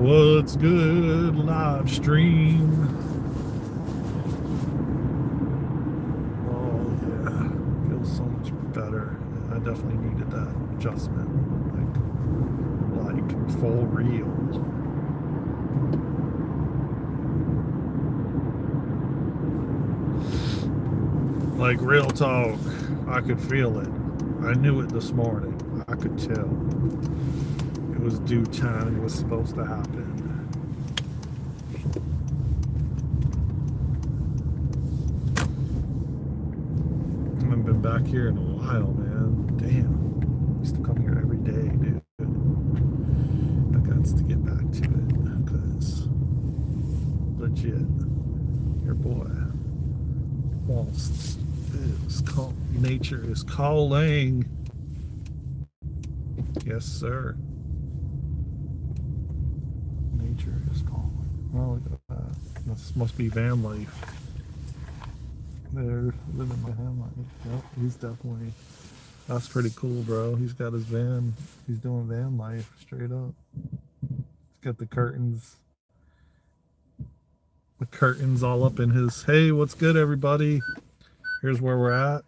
What's good, live stream? Oh yeah, feels so much better. I definitely needed that adjustment, like full real. Like real talk, I could feel it. I knew it this morning. I could tell. It was due time. It was supposed to happen. I haven't been back here in a while, man. Damn. I used to come here every day, dude. I got to get back to it because legit, your boy wants nature is calling. Yes, sir. Nature is calling. Oh, look at that. This must be van life. They're living my van life. Yep, he's definitely. That's pretty cool, bro. He's got his van. He's doing van life straight up. He's got the curtains. The curtains all up in his. Hey, what's good, everybody? Here's where we're at.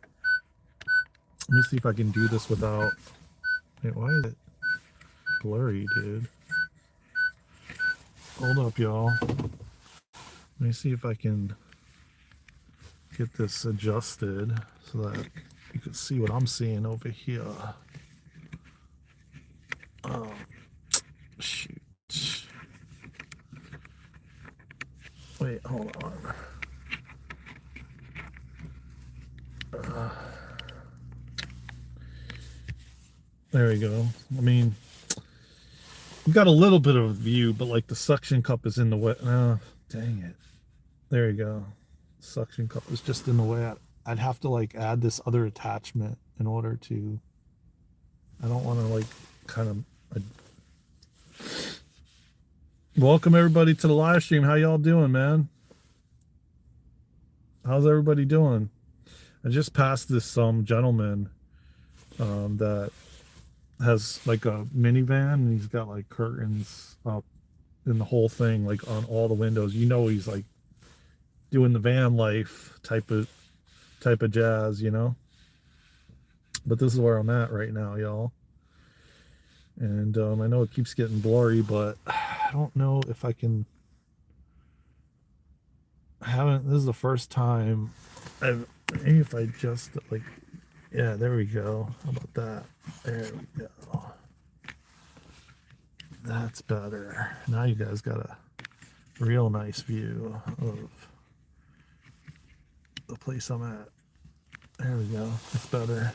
Let me see if I can do this without. Wait, why is it blurry, dude? Hold up, y'all. Let me see if I can get this adjusted so that you can see what I'm seeing over here. Oh, shoot. Wait, hold on. There we go. I mean, we got a little bit of a view, but like the suction cup is in the way. Dang it. There you go. Suction cup is just in the way. I'd have to like add this other attachment in order to. I don't want to like kind of. Welcome everybody to the live stream. How y'all doing, man? How's everybody doing? I just passed this gentleman that has like a minivan, and he's got like curtains up in the whole thing, like on all the windows. You know, he's like doing the van life type of jazz, you know. But this is where I'm at right now, y'all. And I know it keeps getting blurry, but I don't know if I can. I haven't. This is the first time I've. Maybe if I just like, yeah, there we go. How about that? There we go. That's better. Now you guys got a real nice view of the place I'm at. There we go. It's better.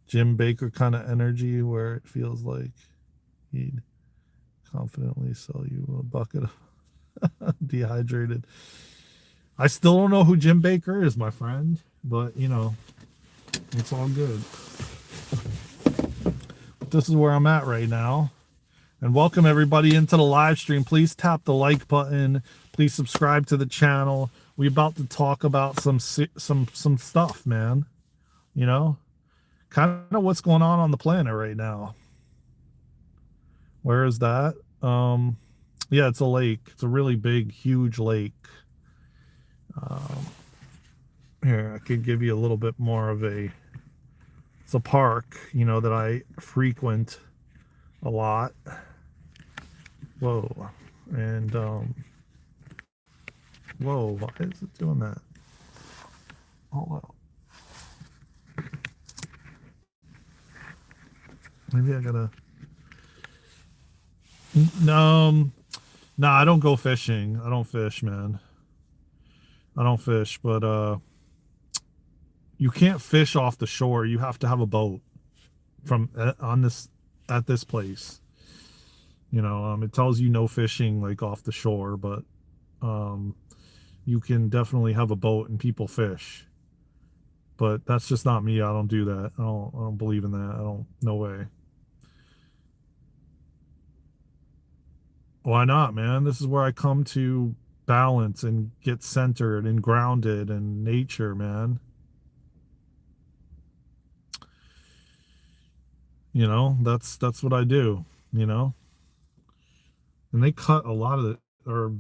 Jim Baker kind of energy where it feels like he'd confidently sell you a bucket of dehydrated. I still don't know who Jim Baker is, my friend, but you know, it's all good. But this is where I'm at right now. And welcome everybody into the live stream. Please tap the like button. Please subscribe to the channel. We're about to talk about some stuff, man. You know, kind of what's going on the planet right now. Where is that? Yeah, it's a lake. It's a really big, huge lake. Here, I could give you a little bit more of it's a park, you know, that I frequent a lot. Whoa. And, whoa, why is it doing that? Hold on. Maybe I gotta. No, I don't go fishing. I don't fish, man. I don't fish, but you can't fish off the shore. You have to have a boat from at this place. You know, it tells you no fishing like off the shore, but you can definitely have a boat and people fish. But that's just not me. I don't do that. I don't believe in that. No way. Why not, man? This is where I come to balance and get centered and grounded in nature, man. That's what I do, you know. And they cut a lot of the, or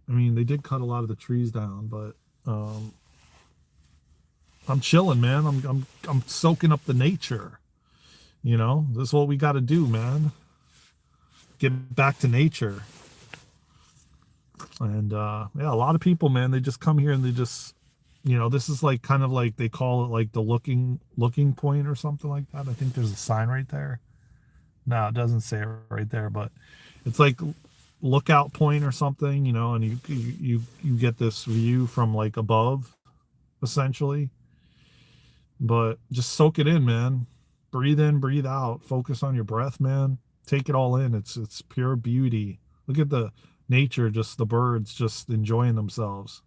I mean, they did cut a lot of the trees down, but um, I'm chilling, man. I'm soaking up the nature. This is what we got to do, man. Get back to nature. And yeah, a lot of people, man, they just come here and they just, this is like kind of like they call it like the looking point or something like that. I think there's a sign right there. No, it doesn't say it right there, but it's like lookout point or something, and you get this view from like above, essentially. But just soak it in, man. Breathe in, breathe out. Focus on your breath, man. Take it all in. It's pure beauty. Look at the nature, just the birds just enjoying themselves.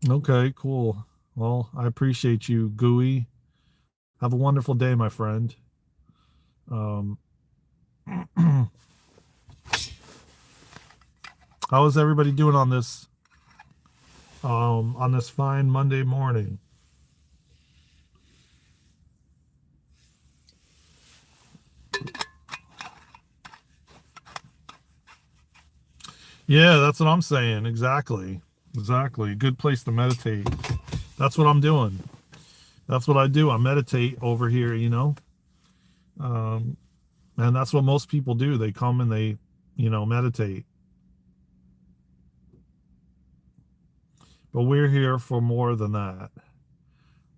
Okay, cool. Well, I appreciate you, Gooey. Have a wonderful day, my friend. Um, how is everybody doing on this fine Monday morning? Yeah, that's what I'm saying. Exactly. Exactly. Good place to meditate. That's what I'm doing. That's what I do. I meditate over here, Um, and that's what most people do. They come and they, meditate. But we're here for more than that.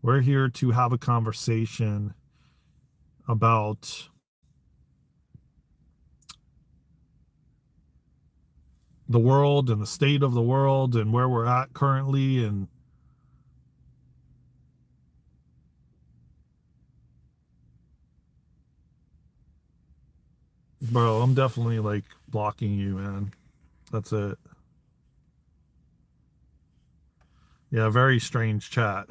We're here to have a conversation about the world and the state of the world and where we're at currently. And bro, I'm definitely like blocking you, man. That's it. Yeah, very strange chat.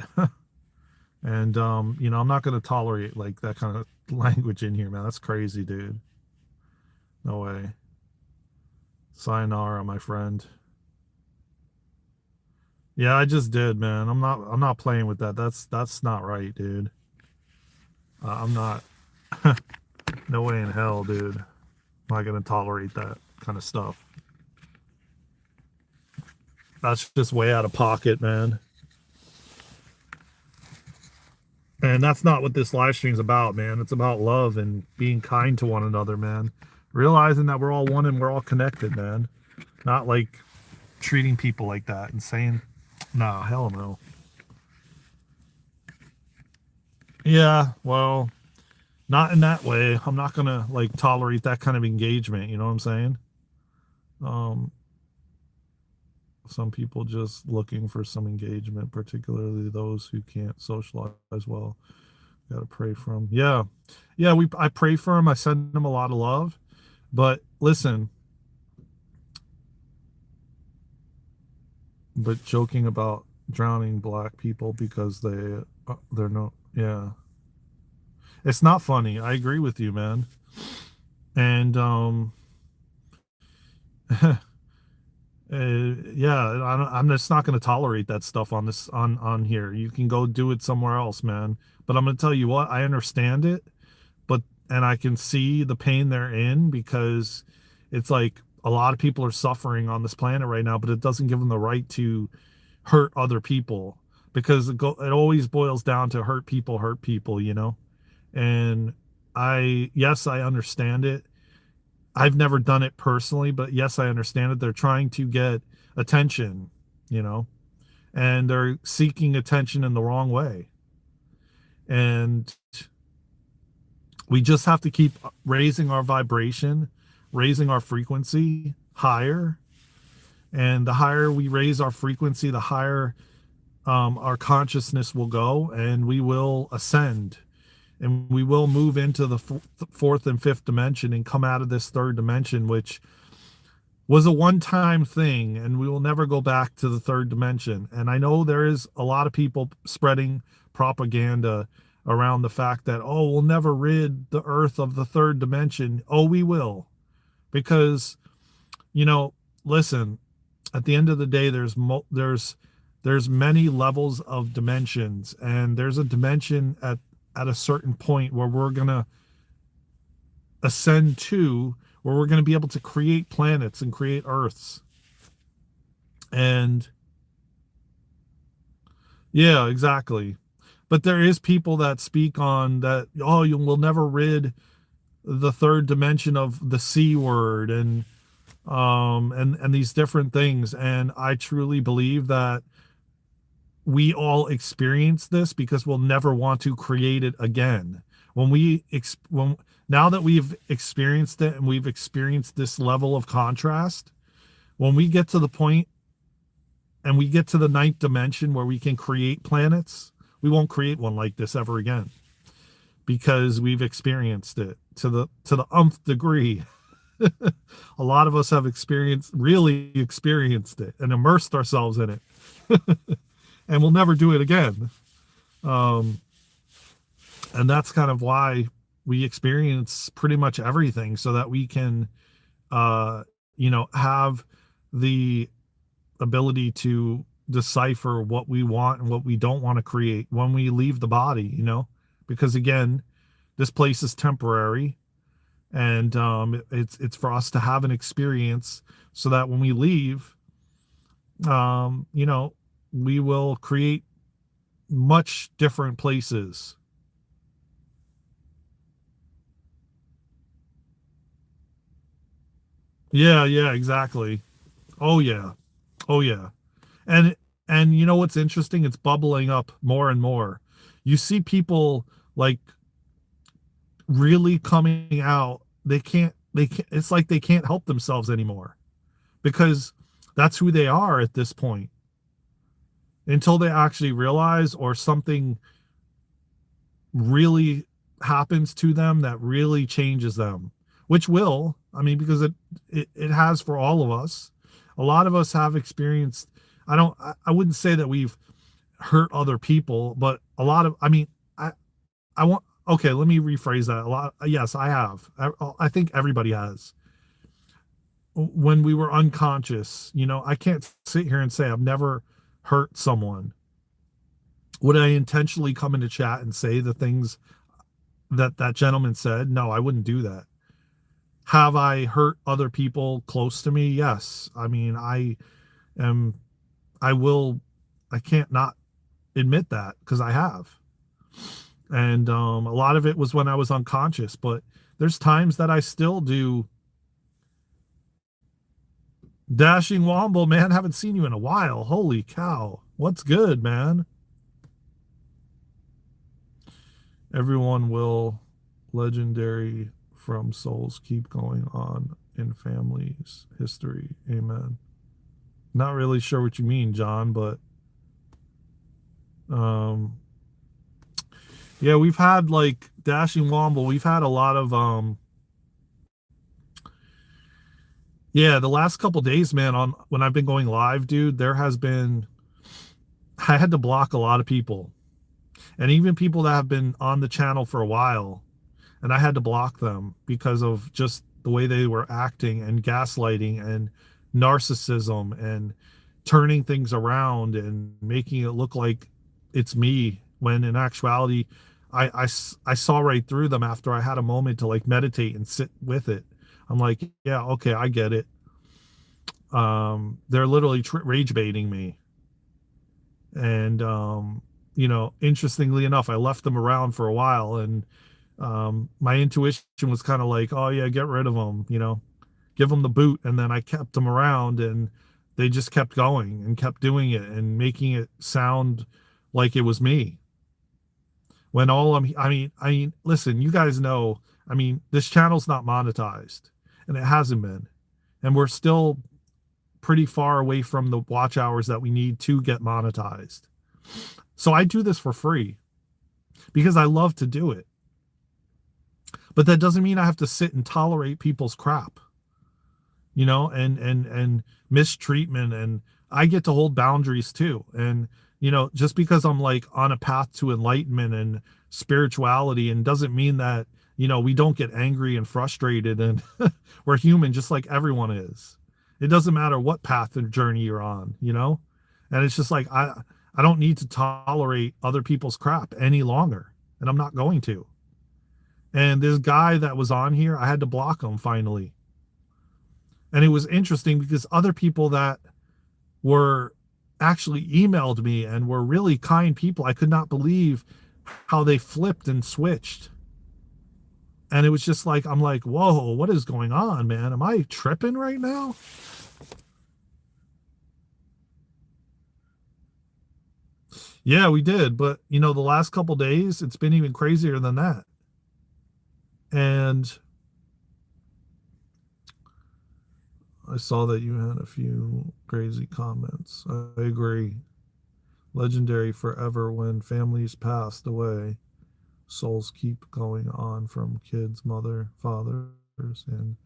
And I'm not going to tolerate like that kind of language in here, man. That's crazy, dude. No way. Sayonara, my friend. Yeah, I just did, man. I'm not playing with that. That's not right, dude. I'm not. No way in hell, dude. I'm not gonna tolerate that kind of stuff. That's just way out of pocket, man. And that's not what this live stream's about, man. It's about love and being kind to one another, man. Realizing that we're all one and we're all connected, man. Not like treating people like that and saying, nah, hell no. Yeah, well, not in that way. I'm not gonna like tolerate that kind of engagement. You know what I'm saying? Um, some people just looking for some engagement, particularly those who can't socialize well. Got to pray for them. Yeah, yeah. I pray for them. I send them a lot of love. But listen, but joking about drowning black people because they're no, yeah, it's not funny. I agree with you, man. And yeah, I'm just not going to tolerate that stuff on this on here. You can go do it somewhere else, man. But I'm going to tell you what, I understand it, but and I can see the pain they're in because it's like a lot of people are suffering on this planet right now, but it doesn't give them the right to hurt other people because it always boils down to hurt people, And yes, I understand it. I've never done it personally, but yes, I understand it. They're trying to get attention, you know, and they're seeking attention in the wrong way. And we just have to keep raising our vibration, raising our frequency higher. And the higher we raise our frequency, the higher our consciousness will go and we will ascend and we will move into the fourth and fifth dimension and come out of this third dimension, which was a one-time thing, and we will never go back to the third dimension. And I know there is a lot of people spreading propaganda around the fact that, oh, we'll never rid the earth of the third dimension. Oh, we will. Because, you know, listen, at the end of the day, there's There's many levels of dimensions, and there's a dimension at a certain point where we're going to ascend to, where we're going to be able to create planets and create Earths. And yeah, exactly. But there is people that speak on that, oh, you will never rid the third dimension of the C word, and these different things. And I truly believe that we all experience this because we'll never want to create it again. When now that we've experienced it and we've experienced this level of contrast, when we get to the point and we get to the ninth dimension where we can create planets, we won't create one like this ever again because we've experienced it to the umpth degree. A lot of us have really experienced it and immersed ourselves in it. And we'll never do it again. Um, and that's kind of why we experience pretty much everything, so that we can, have the ability to decipher what we want and what we don't want to create when we leave the body, because again, this place is temporary, and it's for us to have an experience so that when we leave, we will create much different places. Yeah, yeah, exactly. Oh yeah. Oh yeah. And and you know what's interesting? It's bubbling up more and more. You see people like really coming out. They can't it's like they can't help themselves anymore because that's who they are at this point. Until they actually realize, or something really happens to them that really changes them, which will, I mean, because it has for all of us. A lot of us have experienced, I wouldn't say that we've hurt other people, but a lot of, I mean, I want, okay, let me rephrase that. A lot, yes, I have. I think everybody has. When we were unconscious, I can't sit here and say I've never hurt someone. Would I intentionally come into chat and say the things that gentleman said? No, I wouldn't do that. Have I hurt other people close to me? Yes. I mean, am, I will, I can't not admit that because I have. And a lot of it was when I was unconscious, but there's times that I still do. Dashing Womble, man, haven't seen you in a while. Holy cow. What's good, man? Everyone will legendary from souls keep going on in families history. Amen. Not really sure what you mean, John, but um yeah, we've had like Dashing Womble, we've had a lot of yeah, the last couple days, man, on when I've been going live, dude, there has been, I had to block a lot of people. And even people that have been on the channel for a while, and I had to block them because of just the way they were acting and gaslighting and narcissism and turning things around and making it look like it's me when in actuality I saw right through them after I had a moment to like meditate and sit with it. I'm like, yeah, okay, I get it. They're literally rage baiting me. And interestingly enough, I left them around for a while, and my intuition was kind of like, oh yeah, get rid of them, give them the boot. And then I kept them around, and they just kept going and kept doing it and making it sound like it was me. When I mean, listen, you guys know, I mean, this channel's not monetized, and it hasn't been, and we're still pretty far away from the watch hours that we need to get monetized. So I do this for free because I love to do it. But that doesn't mean I have to sit and tolerate people's crap, and mistreatment. And I get to hold boundaries too. And, just because I'm like on a path to enlightenment and spirituality, and doesn't mean that, we don't get angry and frustrated, and we're human just like everyone is. It doesn't matter what path and journey you're on, And it's just like I don't need to tolerate other people's crap any longer, and I'm not going to. And this guy that was on here, I had to block him finally. And it was interesting because other people that were actually emailed me and were really kind people, I could not believe how they flipped and switched. And it was just like, I'm like, whoa, what is going on, man? Am I tripping right now? Yeah, we did. But, you know, the last couple days, it's been even crazier than that. And I saw that you had a few crazy comments. I agree. Legendary forever when families passed away. Souls keep going on from kids, mother, fathers, and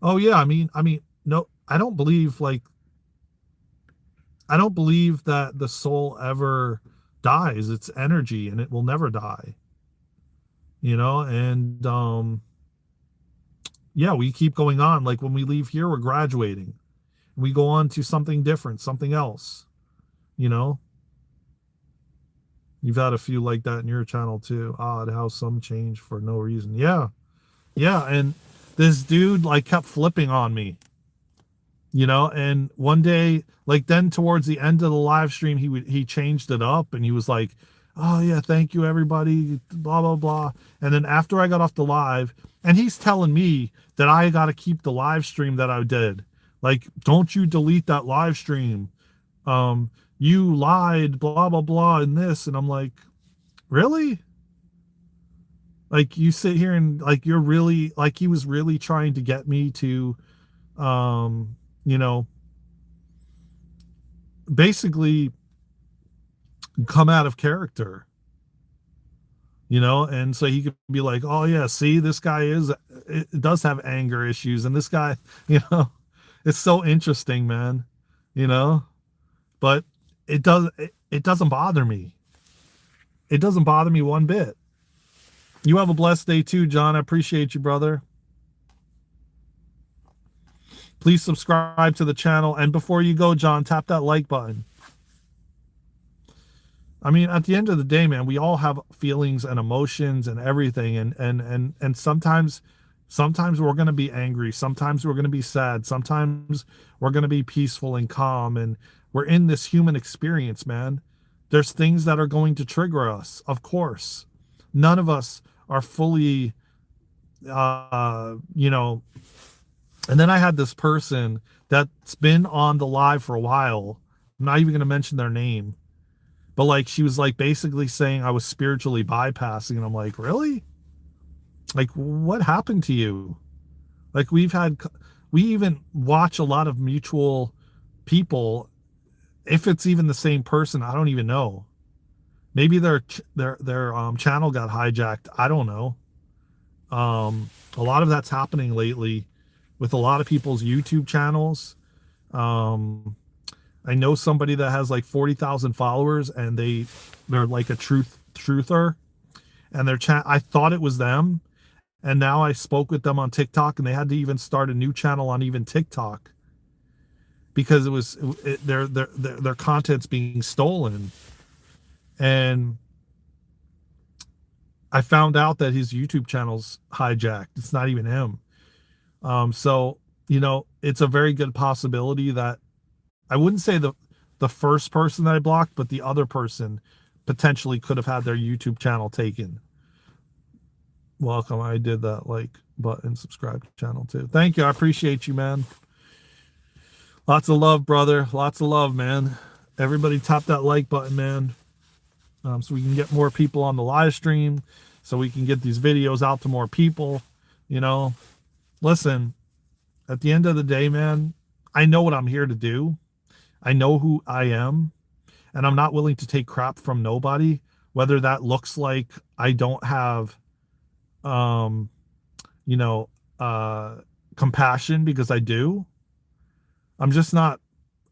oh yeah, I mean, no, I don't believe that the soul ever dies. It's energy and it will never die. You know, and yeah, we keep going on. Like when we leave here, we're graduating. We go on to something different, something else. You know, you've had a few like that in your channel too. Odd how some change for no reason. Yeah, yeah, and this dude like kept flipping on me, you know, and one day, like then towards the end of the live stream, he changed it up and he was like, "Oh yeah, thank you everybody, blah blah blah." And then after I got off the live, and he's telling me that I got to keep the live stream that I did. Like, don't you delete that live stream. Um, you lied, blah blah blah, and this, and I'm like, really? Like you sit here and like you're really like he was really trying to get me to you know, basically come out of character, you know, and so he could be like, oh yeah, see, this guy it does have anger issues, and this guy, you know, it's so interesting, man, you know, but it doesn't bother me. It doesn't bother me one bit. You have a blessed day too, John. I appreciate you, brother. Please subscribe to the channel. And before you go, John, tap that like button. I mean, at the end of the day, man, we all have feelings and emotions and everything. And sometimes we're gonna be angry, sometimes we're gonna be sad, sometimes we're gonna be peaceful and calm. And we're in this human experience, man. There's things that are going to trigger us, of course. None of us are fully you know. And then I had this person that's been on the live for a while. I'm not even going to mention their name, but like she was like basically saying I was spiritually bypassing, and I'm like, really? Like, what happened to you? Like we even watch a lot of mutual people. If it's even the same person, I don't even know. Maybe their channel got hijacked. I don't know. A lot of that's happening lately with a lot of people's YouTube channels. Um, I know somebody that has like 40,000 followers, and they're like a truther, and their chat. I thought it was them, and now I spoke with them on TikTok, and they had to even start a new channel on even TikTok because their content's being stolen. And I found out that his YouTube channel's hijacked. It's not even him. So, you know, it's a very good possibility that I wouldn't say the first person that I blocked, but the other person potentially could have had their YouTube channel taken. Welcome. I did that like button, subscribe channel too. Thank you. I appreciate you, man. Lots of love, brother. Lots of love, man. Everybody tap that like button, man. So we can get more people on the live stream, so we can get these videos out to more people. You know, listen, at the end of the day, man, I know what I'm here to do. I know who I am, and I'm not willing to take crap from nobody, whether that looks like I don't have, um, you know, compassion, because I do. I'm just not,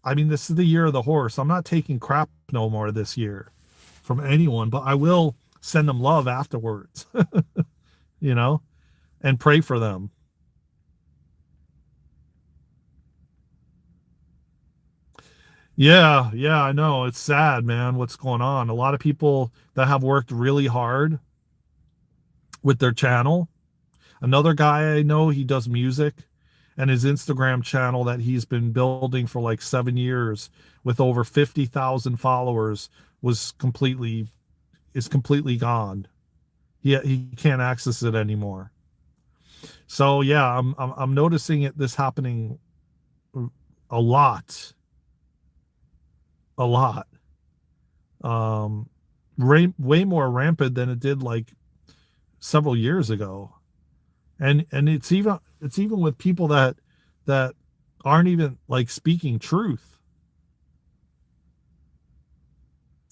I mean, this is the year of the horse. I'm not taking crap no more this year from anyone, but I will send them love afterwards, you know, and pray for them. Yeah, yeah, I know. It's sad, man, what's going on. A lot of people that have worked really hard with their channel. Another guy I know, he does music, and his Instagram channel that he's been building for like 7 years with over 50,000 followers was completely is completely gone. He can't access it anymore. So yeah, I'm noticing this happening a lot, a lot. Um, way more rampant than it did like several years ago. And it's even with people that aren't even like speaking truth.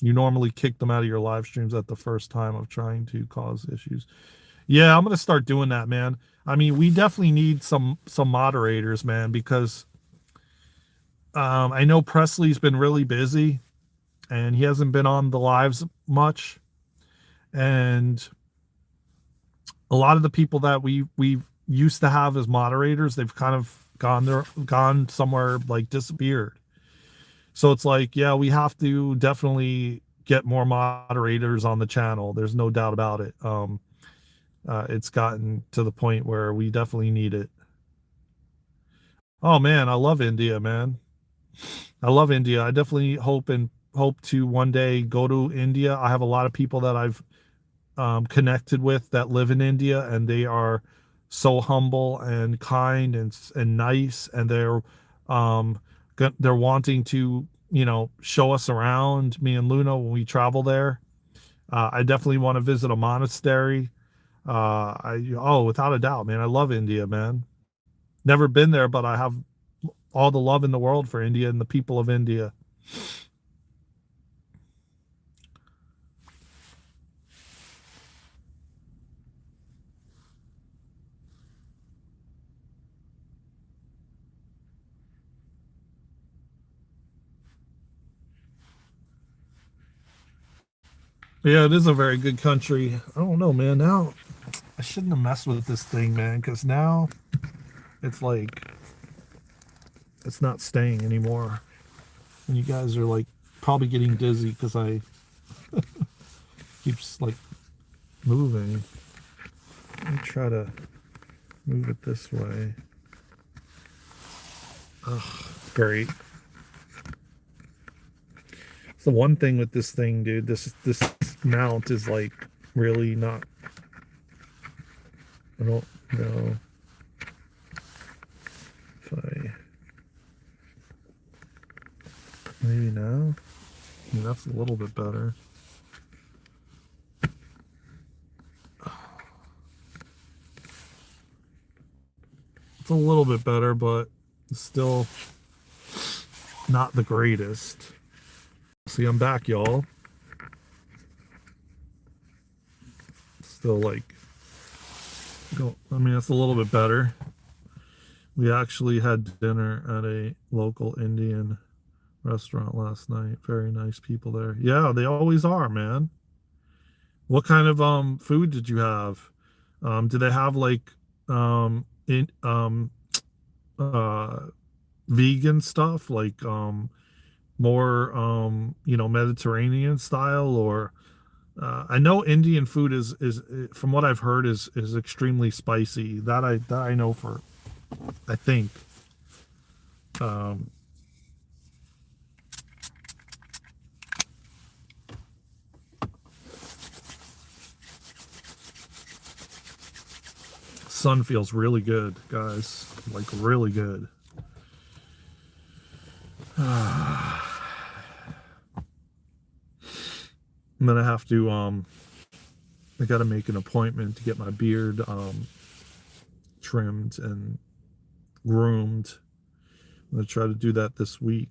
You normally kick them out of your live streams at the first time of trying to cause issues. Yeah, I'm gonna start doing that, man. I mean, we definitely need some moderators, man, because I know Presley's been really busy and he hasn't been on the lives much. And a lot of the people that we used to have as moderators, they've kind of gone somewhere, like disappeared. So it's like, yeah, we have to definitely get more moderators on the channel. There's no doubt about it. It's gotten to the point where we definitely need it. Oh man, I love India, man. I love India. I definitely hope to one day go to India. I have a lot of people that I've connected with that live in India, and they are so humble and kind and nice, and um, they're wanting to show us around, me and Luna, when we travel there. I definitely want to visit a monastery. Without a doubt, man, I love India, man. Never been there, but I have all the love in the world for India and the people of India. Yeah, it is a very good country. I don't know, man. Now I shouldn't have messed with this thing, man, because now it's like it's not staying anymore. And you guys are like probably getting dizzy because I keeps like moving. Let me try to move it this way. Ugh, great. It's the one thing with this thing, dude. This mount is like really not. I don't know if I maybe now. I mean, that's a little bit better. It's a little bit better, but it's still not the greatest. See, I'm back, y'all. Still like go. I mean, it's a little bit better. We actually had dinner at a local Indian restaurant last night. Very nice people there. Yeah, they always are, man. What kind of food did you have? Did they have like in uh vegan stuff, like more Mediterranean style, or I know Indian food is from what I've heard is extremely spicy. That I know for I think. Um, Sun feels really good, guys. Like really good. And then I have to I got to make an appointment to get my beard trimmed and groomed. I'm gonna try to do that this week.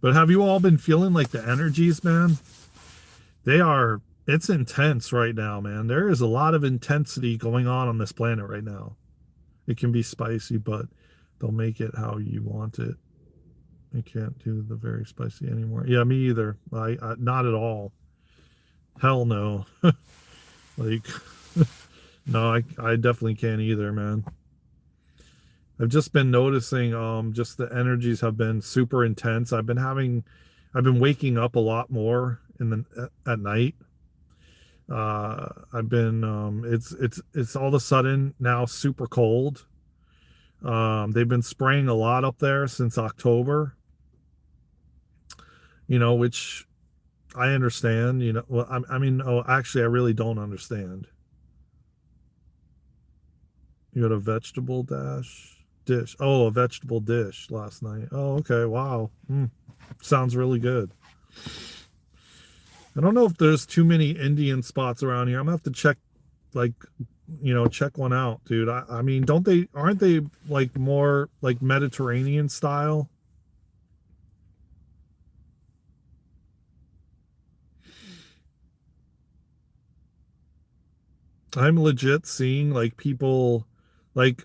But have you all been feeling like the energies, man? They are, it's intense right now, man. There is a lot of intensity going on this planet right now. It can be spicy, but they'll make it how you want it. I can't do the very spicy anymore. Yeah, me either. I not at all. Hell no. Like No, I definitely can't either, man. I've just been noticing just the energies have been super intense. I've been waking up a lot more in the at night. I've been it's all of a sudden now super cold. They've been spraying a lot up there since October, which I understand, well, I mean, oh, actually, I really don't understand. You had a vegetable dish. Oh, a vegetable dish last night. Oh, okay. Wow. Sounds really good. I don't know if there's too many Indian spots around here. I'm gonna have to check, like, check one out, dude. I mean, aren't they like more like Mediterranean style? I'm legit seeing like people like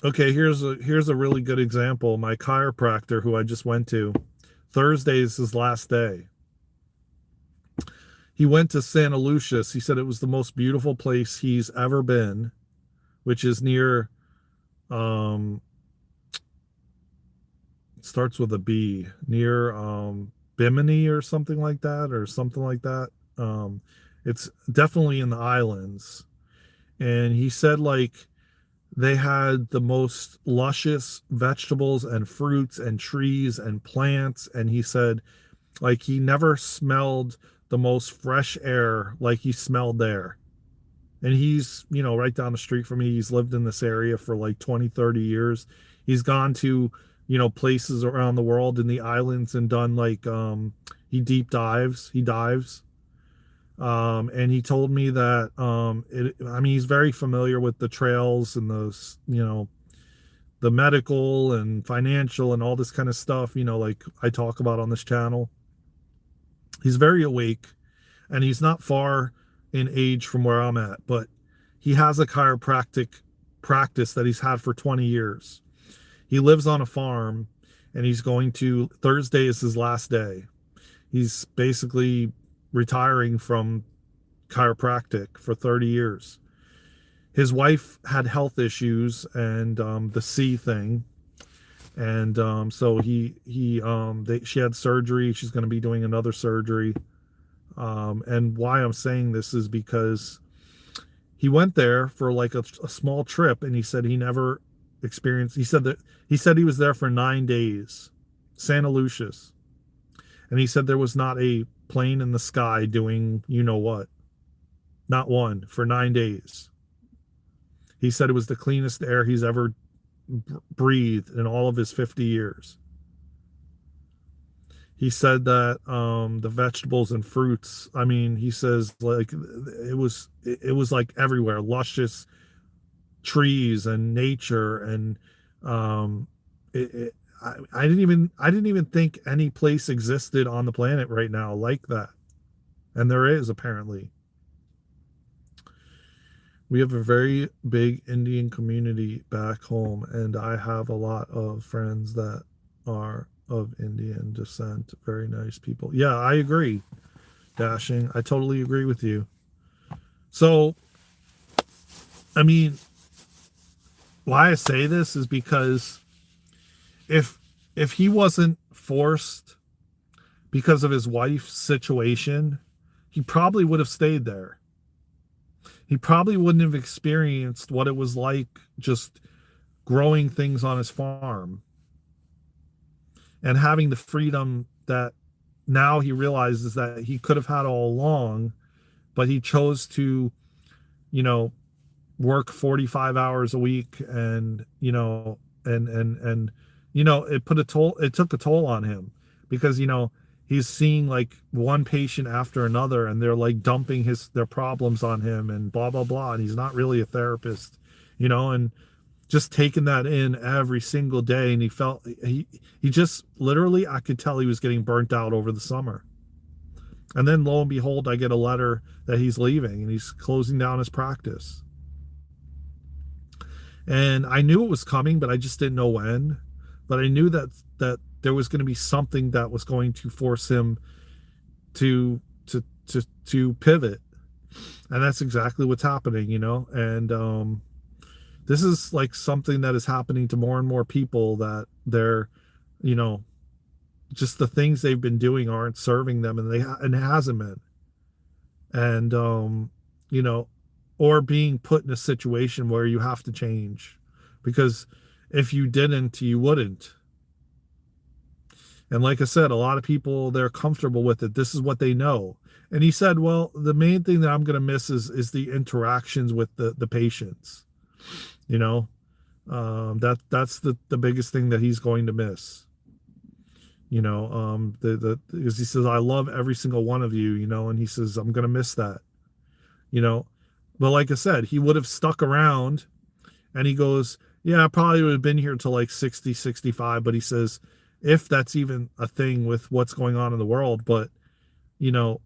okay, here's a really good example. My chiropractor who I just went to, Thursday is his last day. He went to Santa Lucius. He said it was the most beautiful place he's ever been, which is near um starts with a B, near Bimini or something like that or something like that. It's definitely in the islands. And he said like they had the most luscious vegetables and fruits and trees and plants. And he said, like, he never smelled the most fresh air like he smelled there. And he's, right down the street from me. He's lived in this area for like 20, 30 years. He's gone to, places around the world in the islands and done like, he dives. And he told me that I mean he's very familiar with the trails and those the medical and financial and all this kind of stuff like I talk about on this channel. He's very awake and he's not far in age from where I'm at, but he has a chiropractic practice that he's had for 20 years. He lives on a farm and he's going to Thursday is his last day. He's basically retiring from chiropractic for 30 years. His wife had health issues and the C thing, and so she had surgery. She's going to be doing another surgery. And why I'm saying this is because he went there for like a small trip, and he said he never experienced. He said he was there for 9 days, Santa Lucius, and he said there was not a plane in the sky doing what. Not one for 9 days. He said it was the cleanest air he's ever breathed in all of his 50 years. He said that the vegetables and fruits, I mean, he says like it was like everywhere, luscious trees and nature and it, it I didn't even think any place existed on the planet right now like that. And there is apparently. We have a very big Indian community back home, and I have a lot of friends that are of Indian descent. Very nice people. Yeah, I agree, Dashing. I totally agree with you. So, I mean, why I say this is because if he wasn't forced because of his wife's situation, he probably would have stayed there. He probably wouldn't have experienced what it was like just growing things on his farm and having the freedom that now he realizes that he could have had all along, but he chose to, you know, work 45 hours a week and, it took a toll on him because, he's seeing like one patient after another and they're like dumping their problems on him and blah blah blah, and he's not really a therapist, and just taking that in every single day, and he just literally, I could tell he was getting burnt out over the summer. And then lo and behold, I get a letter that he's leaving and he's closing down his practice. And I knew it was coming, but I just didn't know when. But I knew that there was going to be something that was going to force him to pivot. And that's exactly what's happening, you know. And this is like something that is happening to more and more people, that they're, you know, just the things they've been doing aren't serving them, and and it hasn't been. And you know, or being put in a situation where you have to change, because if you didn't, you wouldn't. And like I said, a lot of people, they're comfortable with it. This is what they know. And he said, well, the main thing that I'm going to miss is the interactions with the patients. You know, that's the biggest thing that he's going to miss. You know, the because he says, I love every single one of you. You know, and he says, I'm going to miss that. You know, but like I said, he would have stuck around. And he goes, yeah, I probably would have been here until like 60, 65. But he says, if that's even a thing with what's going on in the world. But, you know,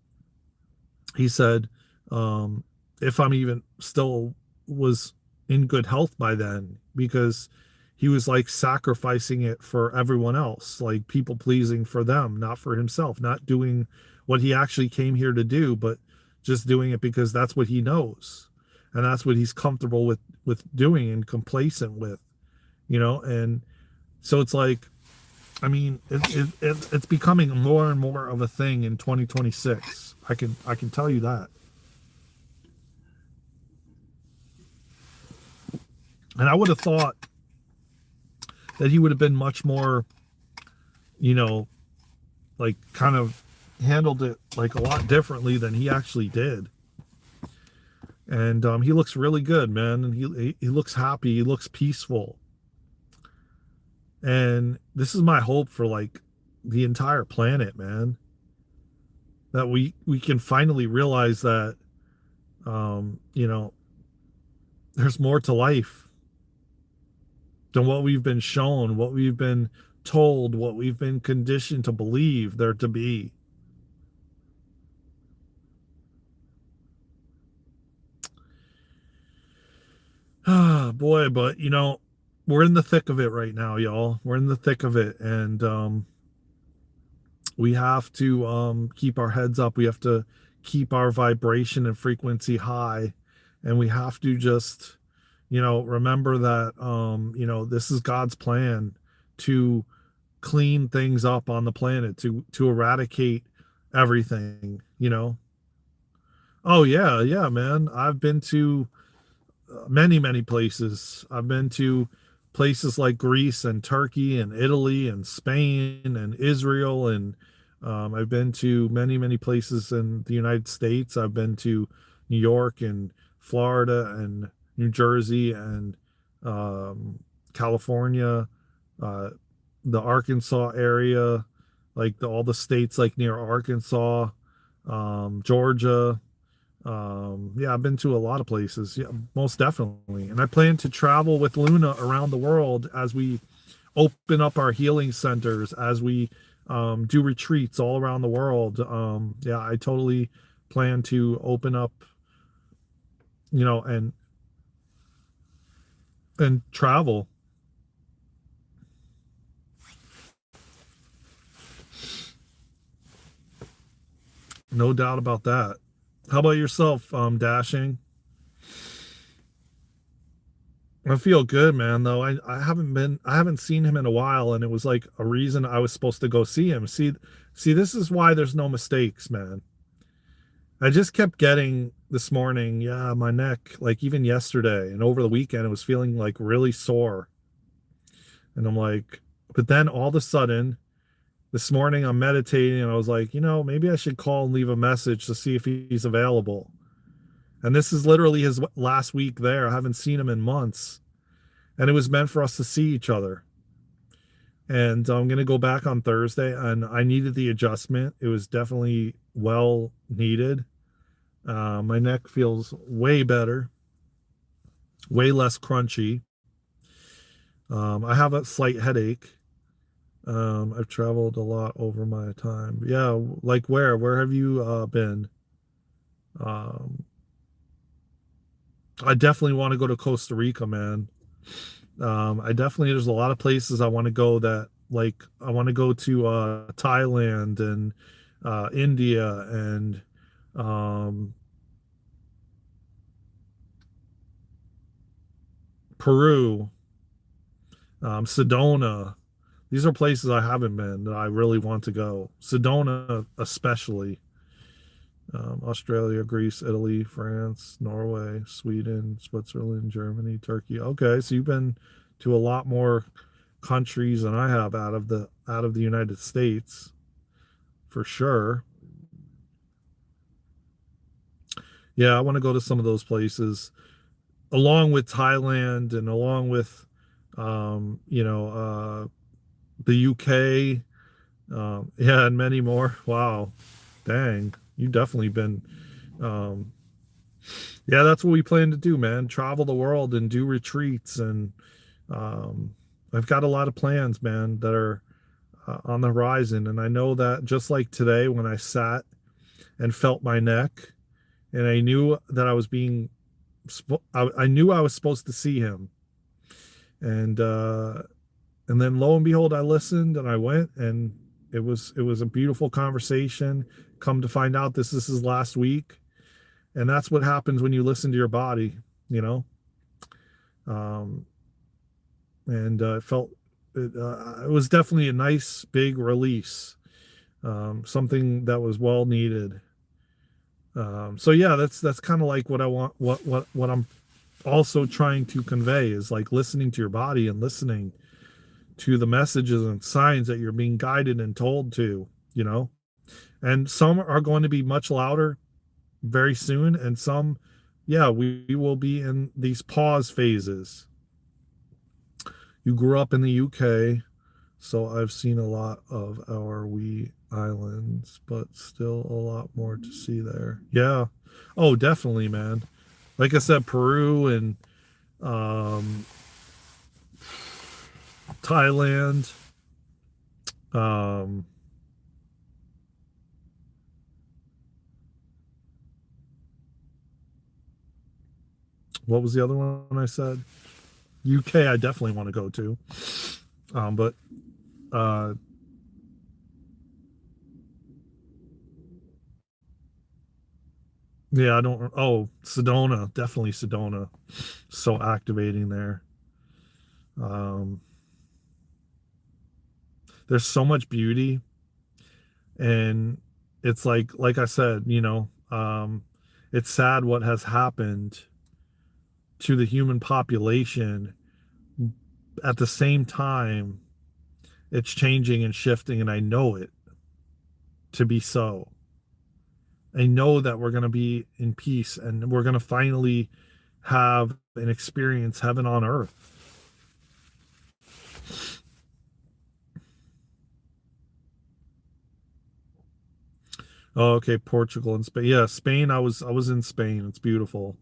he said, um, if I'm even still was in good health by then, because he was like sacrificing it for everyone else, like people pleasing for them, not for himself, not doing what he actually came here to do, but just doing it because that's what he knows. And that's what he's comfortable with doing and complacent with, you know. And so it's like, I mean, it's becoming more and more of a thing in 2026. I can tell you that. And I would have thought that he would have been much more, you know, like kind of handled it like a lot differently than he actually did. And he looks really good, man. And he looks happy. He looks peaceful. And this is my hope for like the entire planet, man. That we can finally realize that, you know, there's more to life than what we've been shown, what we've been told, what we've been conditioned to believe there to be. Ah, boy, but you know, we're in the thick of it right now, y'all. We're in the thick of it, and we have to keep our heads up. We have to keep our vibration and frequency high, and we have to just, you know, remember that, you know, this is God's plan to clean things up on the planet, to eradicate everything, you know. Oh yeah, yeah, man. I've been to many places. I've been to places like Greece and Turkey and Italy and Spain and Israel, and I've been to many places in the United States. I've been to New York and Florida and New Jersey and California, uh, the Arkansas area, like all the states like near Arkansas, Georgia. Yeah, I've been to a lot of places. Yeah, most definitely. And I plan to travel with Luna around the world as we open up our healing centers, as we do retreats all around the world. Yeah, I totally plan to open up, you know, and travel. No doubt about that. How about yourself, Dashing? I feel good, man, though. I haven't seen him in a while, and it was like a reason I was supposed to go see him. See, this is why there's no mistakes, man. I just kept getting this morning, yeah, my neck, like even yesterday and over the weekend, it was feeling like really sore. And I'm like, but then all of a sudden, this morning I'm meditating and I was like, you know, maybe I should call and leave a message to see if he's available. And this is literally his last week there. I haven't seen him in months. And it was meant for us to see each other. And I'm going to go back on Thursday, and I needed the adjustment. It was definitely well needed. My neck feels way better, way less crunchy. I have a slight headache. I've traveled a lot over my time. Yeah, like where? Where have you been? Um, I definitely want to go to Costa Rica, man. I definitely there's a lot of places I want to go, that like I want to go to Thailand and India and um Peru, Sedona. These are places I haven't been that I really want to go. Sedona, especially. Australia, Greece, Italy, France, Norway, Sweden, Switzerland, Germany, Turkey. Okay, so you've been to a lot more countries than I have out of the United States, for sure. Yeah, I want to go to some of those places, along with Thailand and along with, the UK. Yeah, and many more. Wow, dang, you've definitely been. Um, yeah, that's what we plan to do, man. Travel the world and do retreats, and um, I've got a lot of plans, man, that are on the horizon. And I know that just like today, when I sat and felt my neck, and I knew that I was being, I knew I was supposed to see him, and uh, and then lo and behold, I listened and I went, and it was a beautiful conversation. Come to find out, this is his last week, and that's what happens when you listen to your body, you know. Um, and it was definitely a nice big release, something that was well needed. So yeah, that's kind of like what I want. What I'm also trying to convey is like listening to your body and listening to the messages and signs that you're being guided and told to, you know. And some are going to be much louder very soon, and some, yeah, we will be in these pause phases. You grew up in the UK, so I've seen a lot of our wee islands, but still a lot more to see there. Yeah. Oh, definitely, man. Like I said, Peru and um, Thailand. Um, what was the other one I said? UK, I definitely want to go to. But uh, yeah, I don't. Oh, Sedona, definitely Sedona. So activating there. Um, there's so much beauty, and it's like I said, it's sad what has happened to the human population. At the same time, it's changing and shifting, and I know it to be so. I know that we're going to be in peace, and we're going to finally have and experience heaven on earth. Oh, okay, Portugal and Spain. Yeah, Spain. I was in Spain. It's beautiful.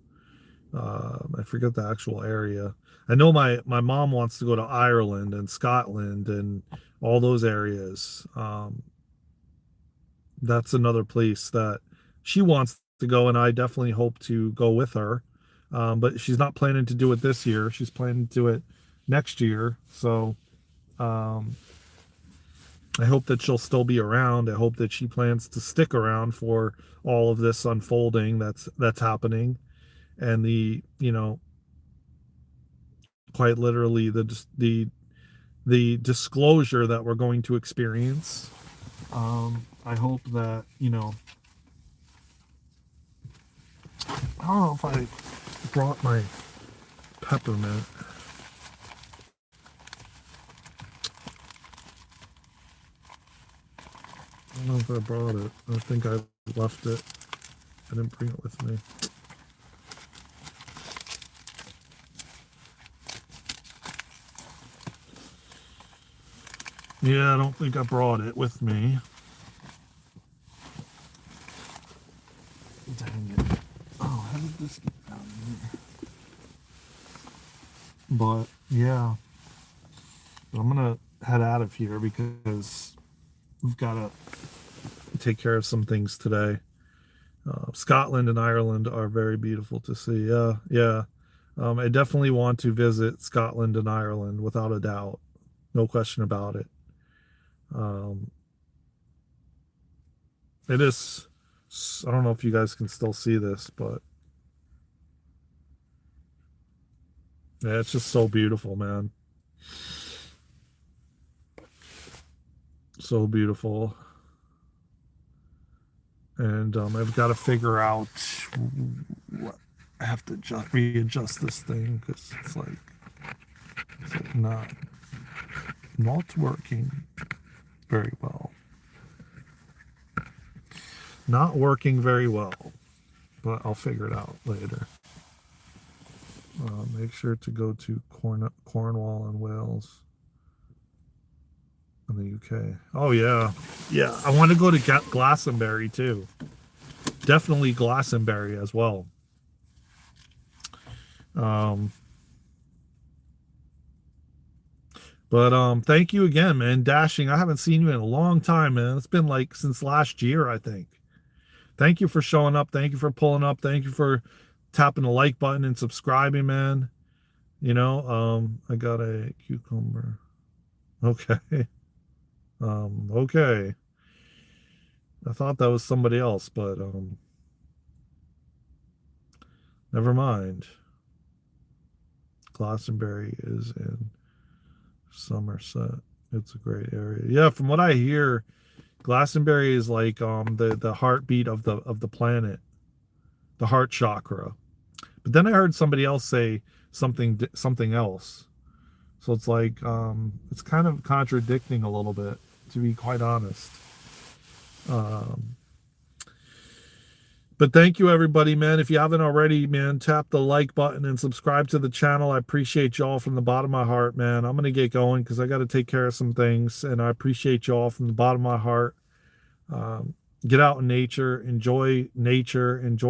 I forget the actual area. I know my mom wants to go to Ireland and Scotland and all those areas. That's another place that she wants to go, and I definitely hope to go with her. But she's not planning to do it this year. She's planning to do it next year. So um, I hope that she'll still be around. I hope that she plans to stick around for all of this unfolding that's happening, and quite literally the disclosure that we're going to experience. I hope that I don't know if I brought my peppermint. I don't know if I brought it. I think I left it. I didn't bring it with me. Yeah, I don't think I brought it with me. Dang it. Oh, how did this get down here? But yeah, I'm gonna head out of here because we've got to take care of some things today. Scotland and Ireland are very beautiful to see. Yeah, yeah. I definitely want to visit Scotland and Ireland without a doubt. No question about it. Um, it is, I don't know if you guys can still see this, but Yeah, it's just so beautiful, man. So beautiful. And I've got to figure out what I have to readjust this thing because it's like not working very well. Not working very well, but I'll figure it out later. Make sure to go to Cornwall and Wales in the UK. Oh yeah, yeah. I want to go to Glastonbury too. Definitely Glastonbury as well. But thank you again, man. Dashing. I haven't seen you in a long time, man. It's been like since last year, I think. Thank you for showing up. Thank you for pulling up. Thank you for tapping the like button and subscribing, man. I got a cucumber. Okay. Okay. I thought that was somebody else, but never mind. Glastonbury is in Somerset. It's a great area. Yeah, from what I hear, Glastonbury is like the heartbeat of the planet, the heart chakra. But then I heard somebody else say something else. So it's like it's kind of contradicting a little bit, to be quite honest. Um, but thank you everybody, man. If you haven't already, man, tap the like button and subscribe to the channel. I appreciate y'all from the bottom of my heart, man. I'm gonna get going because I got to take care of some things, and I appreciate y'all from the bottom of my heart. Um, get out in nature, enjoy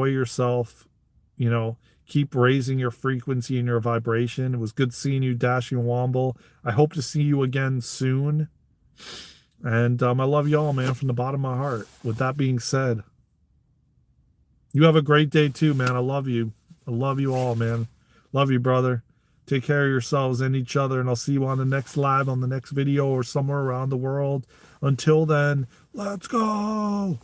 yourself. Keep raising your frequency and your vibration. It was good seeing you, Dashing Womble. I hope to see you again soon. And I love y'all, man, from the bottom of my heart. With that being said, you have a great day too, man. I love you. I love you all, man. Love you, brother. Take care of yourselves and each other, and I'll see you on the next live, on the next video, or somewhere around the world. Until then, let's go.